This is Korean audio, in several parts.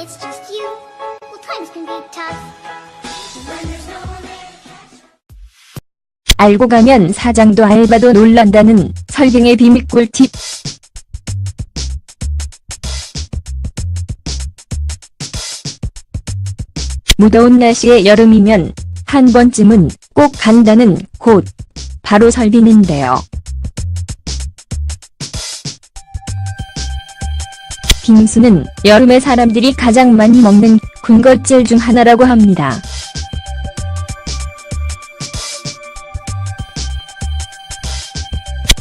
it's just you. Well, times can be tough. When there's no one there. 알고 가면 사장도 알바도 놀란다는 설빙의 비밀 꿀팁. 무더운 날씨에 여름이면 한 번쯤은 꼭 간다는 곳, 바로 설빙인데요. 빙수는 여름에 사람들이 가장 많이 먹는 군것질 중 하나라고 합니다.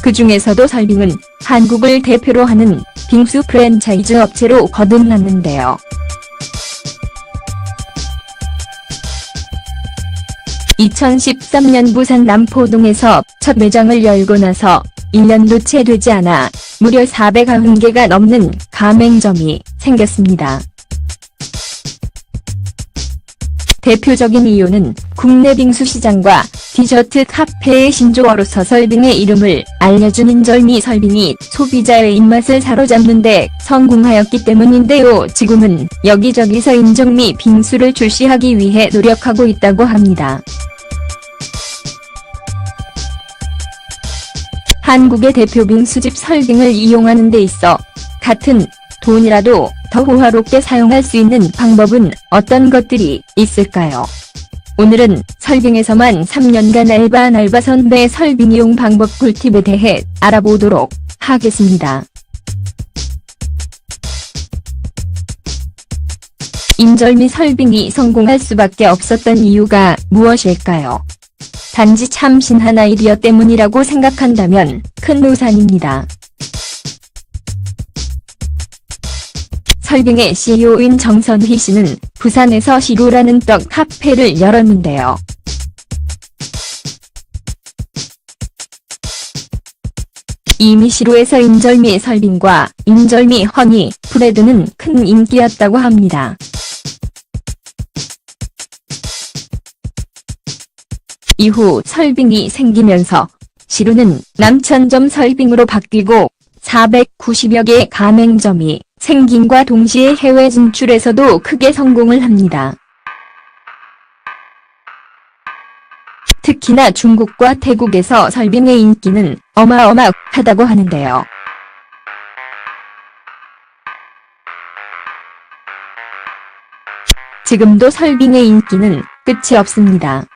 그 중에서도 설빙은 한국을 대표로 하는 빙수 프랜차이즈 업체로 거듭났는데요. 2013년 부산 남포동에서 첫 매장을 열고 나서 1년도 채 되지 않아 무려 490개가 넘는 가맹점이 생겼습니다. 대표적인 이유는 국내 빙수 시장과 디저트 카페의 신조어로서 설빙의 이름을 알려준 인절미 설빙이 소비자의 입맛을 사로잡는 데 성공하였기 때문인데요. 지금은 여기저기서 인절미 빙수를 출시하기 위해 노력하고 있다고 합니다. 한국의 대표 빙수집 설빙을 이용하는 데 있어 같은 돈이라도 더 호화롭게 사용할 수 있는 방법은 어떤 것들이 있을까요? 오늘은 설빙에서만 3년간 알바한 알바 선배 설빙 이용 방법 꿀팁에 대해 알아보도록 하겠습니다. 인절미 설빙이 성공할 수밖에 없었던 이유가 무엇일까요? 단지 참신한 아이디어 때문이라고 생각한다면 큰 오산입니다. 설빙의 CEO인 정선휘 씨는 부산에서 시루라는 떡 카페를 열었는데요. 이미 시루에서 인절미 설빙과 인절미 허니 브레드는 큰 인기였다고 합니다. 이후 설빙이 생기면서 시루는 남천점 설빙으로 바뀌고 490여 개의 가맹점이 생김과 동시에 해외 진출에서도 크게 성공을 합니다. 특히나 중국과 태국에서 설빙의 인기는 어마어마하다고 하는데요. 지금도 설빙의 인기는 끝이 없습니다.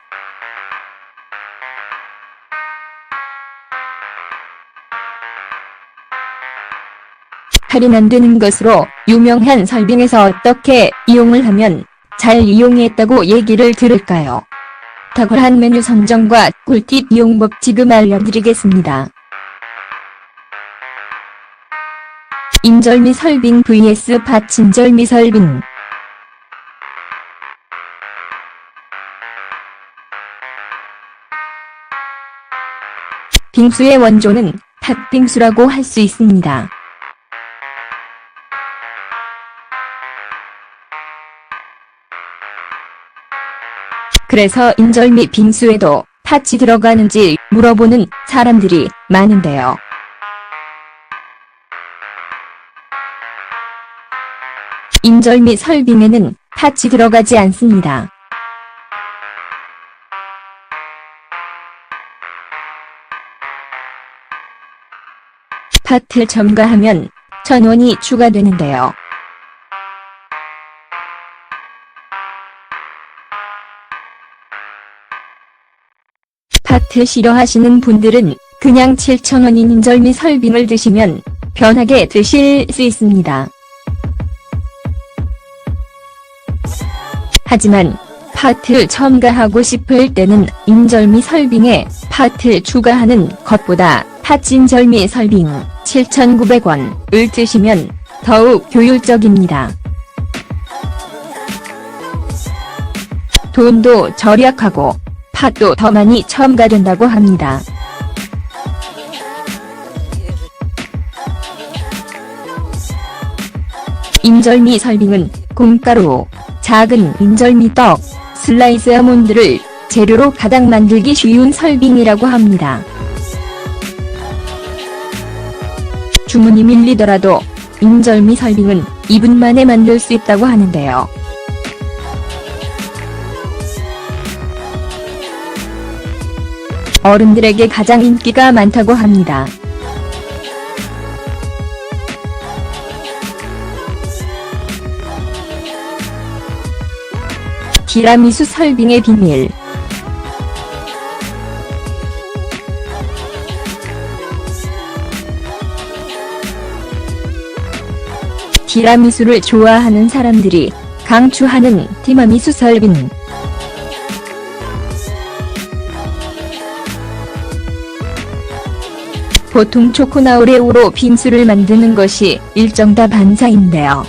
할인 안 되는 것으로 유명한 설빙에서 어떻게 이용을 하면 잘 이용했다고 얘기를 들을까요? 탁월한 메뉴 선정과 꿀팁 이용법 지금 알려드리겠습니다. 인절미 설빙 vs 팥인절미 설빙. 빙수의 원조는 팥빙수라고 할 수 있습니다. 그래서 인절미 빙수에도 팥이 들어가는지 물어보는 사람들이 많은데요. 인절미 설빙에는 팥이 들어가지 않습니다. 팥을 첨가하면 1,000원이 추가되는데요. 팥을 싫어하시는 분들은 그냥 7,000원인 인절미 설빙을 드시면 편하게 드실 수 있습니다. 하지만 팥을 첨가하고 싶을 때는 인절미 설빙에 팥을 추가하는 것보다 팥인절미 설빙 7,900원을 드시면 더욱 효율적입니다. 돈도 절약하고 팥도 더 많이 첨가된다고 합니다. 인절미 설빙은 콩가루, 작은 인절미 떡, 슬라이스 아몬드를 재료로 가장 만들기 쉬운 설빙이라고 합니다. 주문이 밀리더라도 인절미 설빙은 2분 만에 만들 수 있다고 하는데요. 어른들에게 가장 인기가 많다고 합니다. 티라미수 설빙의 비밀. 티라미수를 좋아하는 사람들이 강추하는 티라미수 설빙. 보통 초코나우레오로 빙수를 만드는 것이 일정다 반사인데요.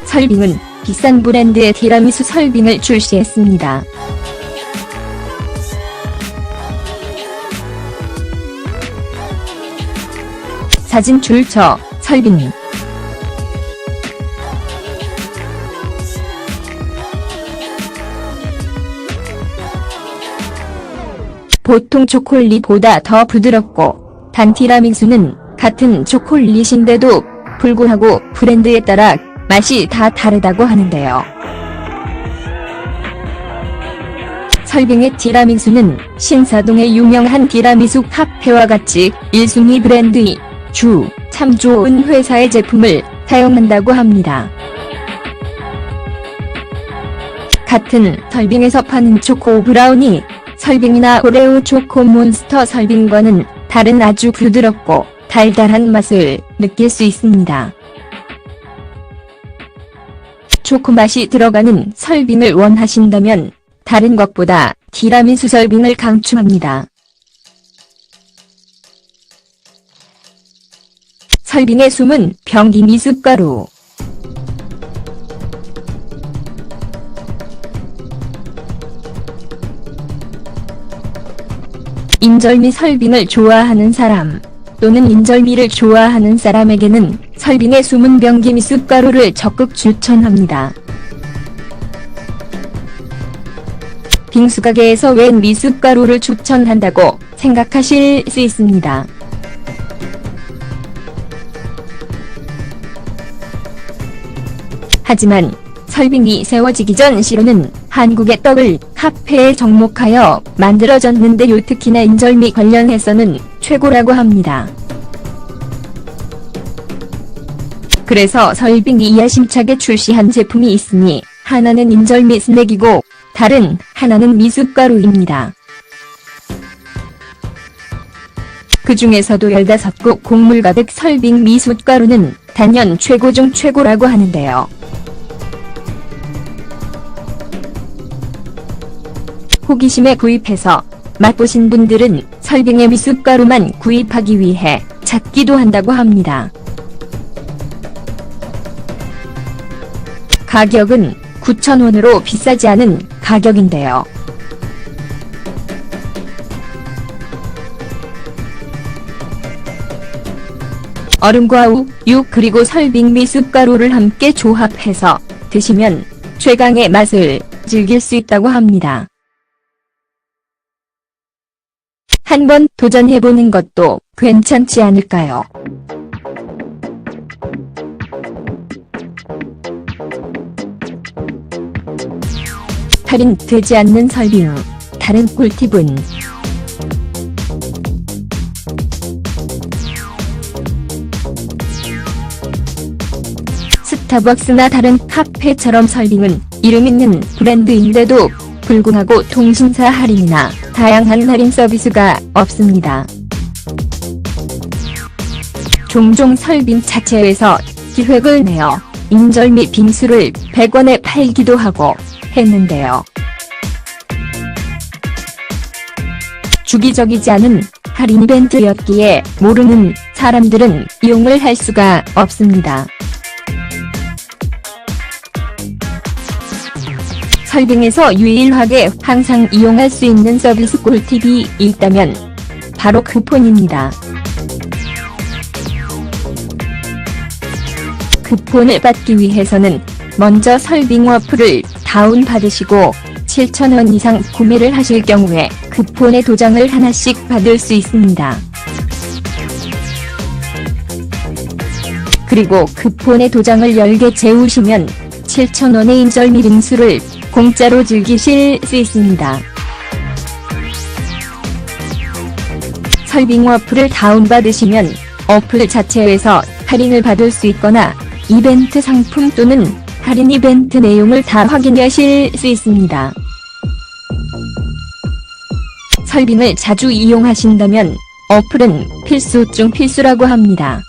설빙은 비싼 브랜드의 티라미수 설빙을 출시했습니다. 사진 출처 설빙. 보통 초콜릿보다 더 부드럽고 단 티라미수는 같은 초콜릿인데도 불구하고 브랜드에 따라 맛이 다 다르다고 하는데요. 설빙의 티라미수는 신사동의 유명한 티라미수 카페와 같이 1순위 브랜드이 참 좋은 회사의 제품을 사용한다고 합니다. 같은 설빙에서 파는 초코 브라우니 설빙이나 오레오 초코 몬스터 설빙과는 다른 아주 부드럽고 달달한 맛을 느낄 수 있습니다. 초코 맛이 들어가는 설빙을 원하신다면 다른 것보다 티라미수 설빙을 강추합니다. 설빙의 숨은 병기 미숫가루. 인절미 설빙을 좋아하는 사람 또는 인절미를 좋아하는 사람에게는 설빙의 숨은 병기 미숫가루를 적극 추천합니다. 빙수 가게에서 웬 미숫가루를 추천한다고 생각하실 수 있습니다. 하지만 설빙이 세워지기 전 시로는 한국의 떡을 카페에 접목하여 만들어졌는데요. 특히나 인절미 관련해서는 최고라고 합니다. 그래서 설빙이 야심차게 출시한 제품이 있으니 하나는 인절미 스낵이고 다른 하나는 미숫가루입니다. 그 중에서도 15곡 곡물 가득 설빙 미숫가루는 단연 최고 중 최고라고 하는데요. 호기심에 구입해서 맛보신 분들은 설빙의 미숫가루만 구입하기 위해 찾기도 한다고 합니다. 가격은 9,000원으로 비싸지 않은 가격인데요. 얼음과 우유 그리고 설빙 미숫가루를 함께 조합해서 드시면 최강의 맛을 즐길 수 있다고 합니다. 한번 도전해보는 것도 괜찮지 않을까요? 할인되지 않는 설빙. 다른 꿀팁은 스타벅스나 다른 카페처럼 설빙은 이름 있는 브랜드인데도 불구하고 통신사 할인이나 다양한 할인 서비스가 없습니다. 종종 설빙 자체에서 기획을 내어 인절미 빙수를 100원에 팔기도 하고 했는데요. 주기적이지 않은 할인 이벤트였기에 모르는 사람들은 이용을 할 수가 없습니다. 설빙에서 유일하게 항상 이용할 수 있는 서비스 꿀팁이 있다면 바로 쿠폰입니다. 쿠폰을 받기 위해서는 먼저 설빙 어플을 다운받으시고 7,000원 이상 구매를 하실 경우에 쿠폰의 도장을 하나씩 받을 수 있습니다. 그리고 쿠폰의 도장을 10개 채우시면 7,000원의 인절미 빙수를 공짜로 즐기실 수 있습니다. 설빙 어플을 다운받으시면 어플 자체에서 할인을 받을 수 있거나 이벤트 상품 또는 할인 이벤트 내용을 다 확인하실 수 있습니다. 설빙을 자주 이용하신다면 어플은 필수 중 필수라고 합니다.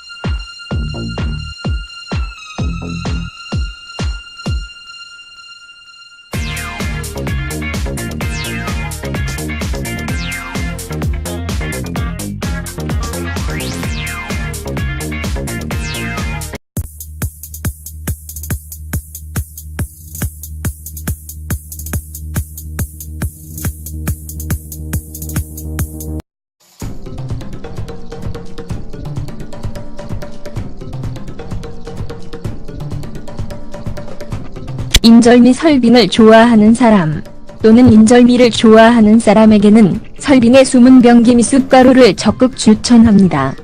인절미 설빙을 좋아하는 사람 또는 인절미를 좋아하는 사람에게는 설빙의 숨은 병기 미숫가루를 적극 추천합니다.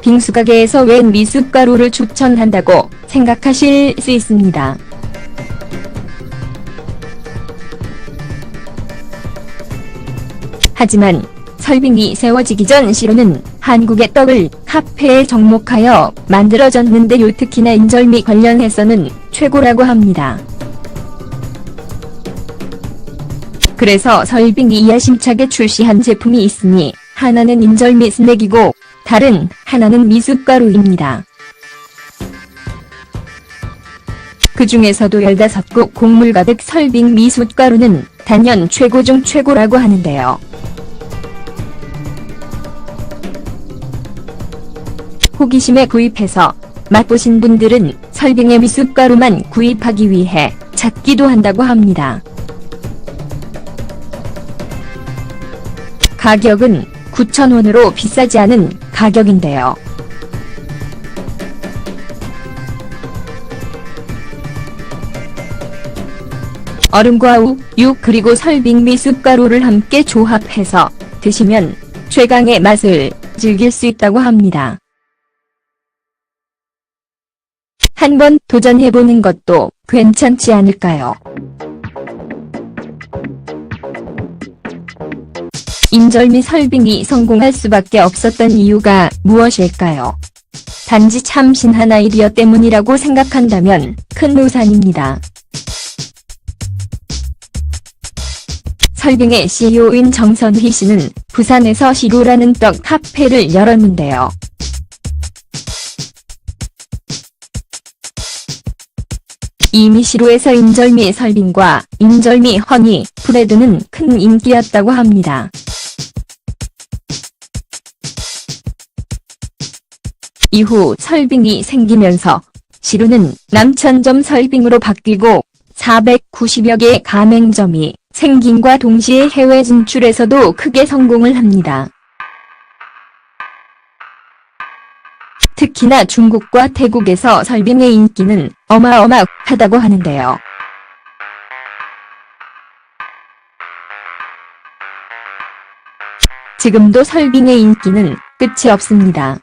빙수가게에서 웬 미숫가루를 추천한다고 생각하실 수 있습니다. 하지만 설빙이 세워지기 전 시루는 한국의 떡을 카페에 접목하여 만들어졌는데요. 특히나 인절미 관련해서는 최고라고 합니다. 그래서 설빙이 야심차게 출시한 제품이 있으니 하나는 인절미 스낵이고 다른 하나는 미숫가루입니다. 그 중에서도 15곡 곡물 가득 설빙 미숫가루는 단연 최고 중 최고라고 하는데요. 호기심에 구입해서 맛보신 분들은 설빙의 미숫가루만 구입하기 위해 찾기도 한다고 합니다. 가격은 9,000원으로 비싸지 않은 가격인데요. 얼음과 우유 그리고 설빙 미숫가루를 함께 조합해서 드시면 최강의 맛을 즐길 수 있다고 합니다. 한번 도전해보는 것도 괜찮지 않을까요? 인절미 설빙이 성공할 수밖에 없었던 이유가 무엇일까요? 단지 참신한 아이디어 때문이라고 생각한다면 큰 오산입니다. 설빙의 CEO인 정선희 씨는 부산에서 시루라는 떡 카페를 열었는데요. 이미 시루에서 인절미 설빙과 인절미 허니 브레드는 큰 인기였다고 합니다. 이후 설빙이 생기면서 시루는 남천점 설빙으로 바뀌고 490여 개의 가맹점이 생김과 동시에 해외 진출에서도 크게 성공을 합니다. 특히나 중국과 태국에서 설빙의 인기는 어마어마하다고 하는데요. 지금도 설빙의 인기는 끝이 없습니다.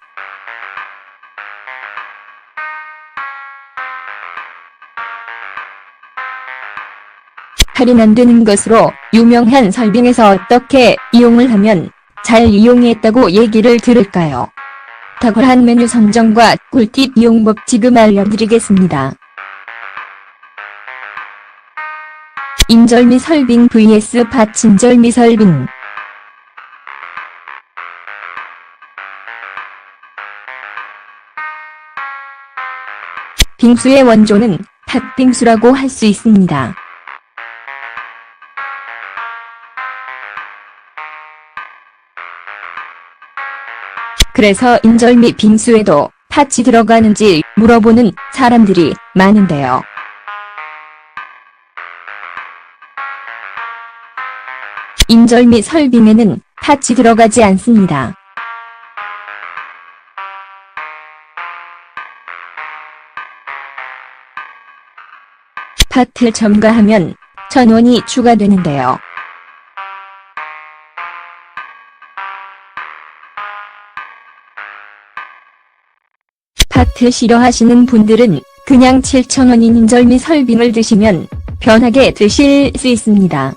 할인 안 되는 것으로 유명한 설빙에서 어떻게 이용을 하면 잘 이용했다고 얘기를 들을까요? 탁월한 메뉴 선정과 꿀팁 이용법 지금 알려드리겠습니다. 인절미 설빙 vs 팥인절미 설빙. 빙수의 원조는 팥빙수라고 할 수 있습니다. 그래서 인절미 빙수에도 팥이 들어가는지 물어보는 사람들이 많은데요. 인절미 설빙에는 팥이 들어가지 않습니다. 팥을 첨가하면 1,000원이 추가되는데요. 파트 싫어하시는 분들은 그냥 7,000원인 인절미 설빙을 드시면 편하게 드실 수 있습니다.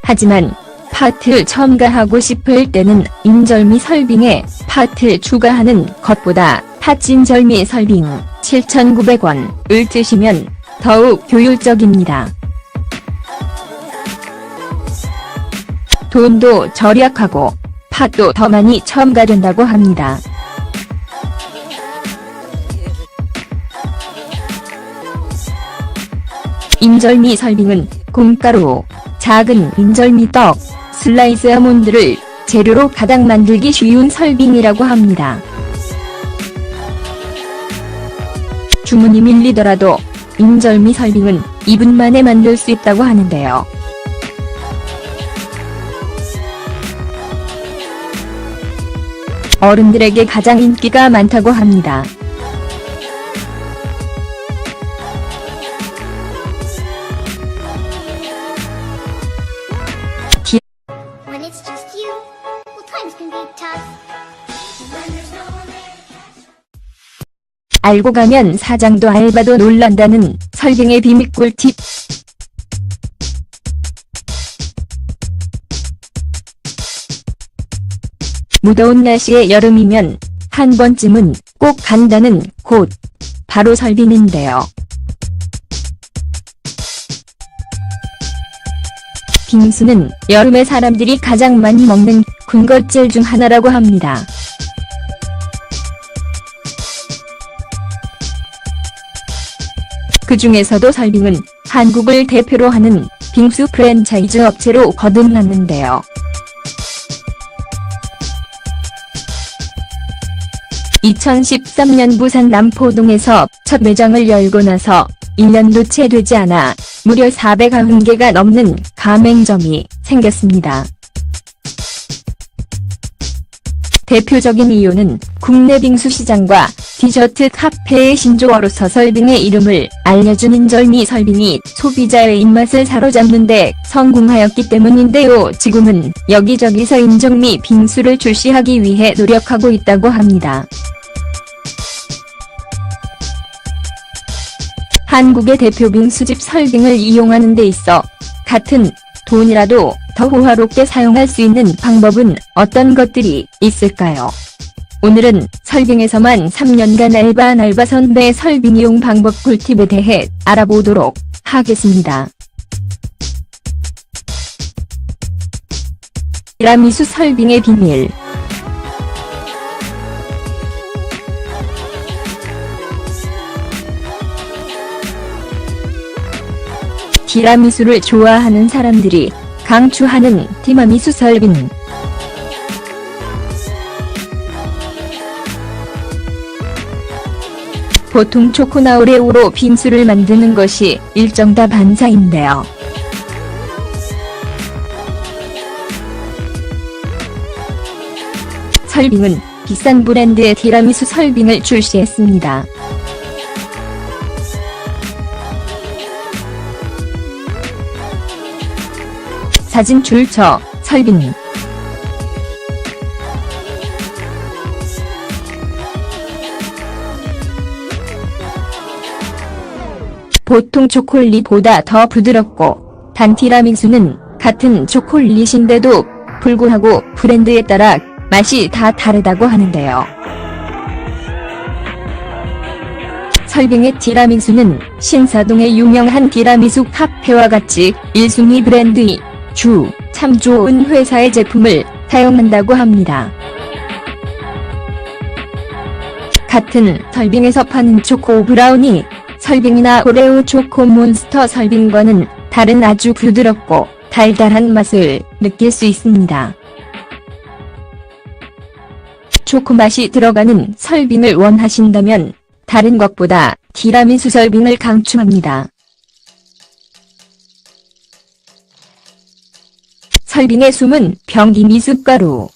하지만 파트 첨가하고 싶을 때는 인절미 설빙에 파트 추가하는 것보다 팥진절미 설빙 7,900원을 드시면 더욱 효율적입니다. 돈도 절약하고 팥도 더 많이 첨가된다고 합니다. 인절미 설빙은 콩가루, 작은 인절미 떡, 슬라이스 아몬드를 재료로 가장 만들기 쉬운 설빙이라고 합니다. 주문이 밀리더라도 인절미 설빙은 2분 만에 만들 수 있다고 하는데요. 어른들에게 가장 인기가 많다고 합니다. When it's just you, well, times can be tough. When there's no one there to catch. 알고 가면 사장도 알바도 놀란다는 설빙의 비밀 꿀팁. 무더운 날씨에 여름이면 한 번쯤은 꼭 간다는 곳, 바로 설빙인데요. 빙수는 여름에 사람들이 가장 많이 먹는 군것질 중 하나라고 합니다. 그 중에서도 설빙은 한국을 대표로 하는 빙수 프랜차이즈 업체로 거듭났는데요. (2013년) 부산 남포동에서 첫 매장을 열고 나서 1년도 채 되지 않아 무려 490개가 넘는 가맹점이 생겼습니다. 대표적인 이유는 국내 빙수 시장과 디저트 카페의 신조어로서 설빙의 이름을 알려준 인절미 설빙이 소비자의 입맛을 사로잡는 데 성공하였기 때문인데요. 지금은 여기저기서 인절미 빙수를 출시하기 위해 노력하고 있다고 합니다. 한국의 대표 빙수집 설빙을 이용하는 데 있어 같은 돈이라도 더 호화롭게 사용할 수 있는 방법은 어떤 것들이 있을까요? 오늘은 설빙에서만 3년간 알바한 알바 선배의 설빙 이용 방법 꿀팁에 대해 알아보도록 하겠습니다. 티라미수 설빙의 비밀. 티라미수를 좋아하는 사람들이 강추하는 티라미수 설빙. 보통 초코나우레오로 빙수를 만드는 것이 일정다 반사인데요. 설빙은 비싼 브랜드의 티라미수 설빙을 출시했습니다. 사진 출처, 설빙. 보통 초콜릿보다 더 부드럽고 단 티라미수는 같은 초콜릿인데도 불구하고 브랜드에 따라 맛이 다 다르다고 하는데요. 설빙의 티라미수는 신사동의 유명한 티라미수 카페와 같이 1순위 브랜드이 참 좋은 회사의 제품을 사용한다고 합니다. 같은 설빙에서 파는 초코 브라우니 설빙이나 오레오 초코 몬스터 설빙과는 다른 아주 부드럽고 달달한 맛을 느낄 수 있습니다. 초코 맛이 들어가는 설빙을 원하신다면 다른 것보다 티라미수 설빙을 강추합니다. 설빙의 숨은 병기 미숫가루.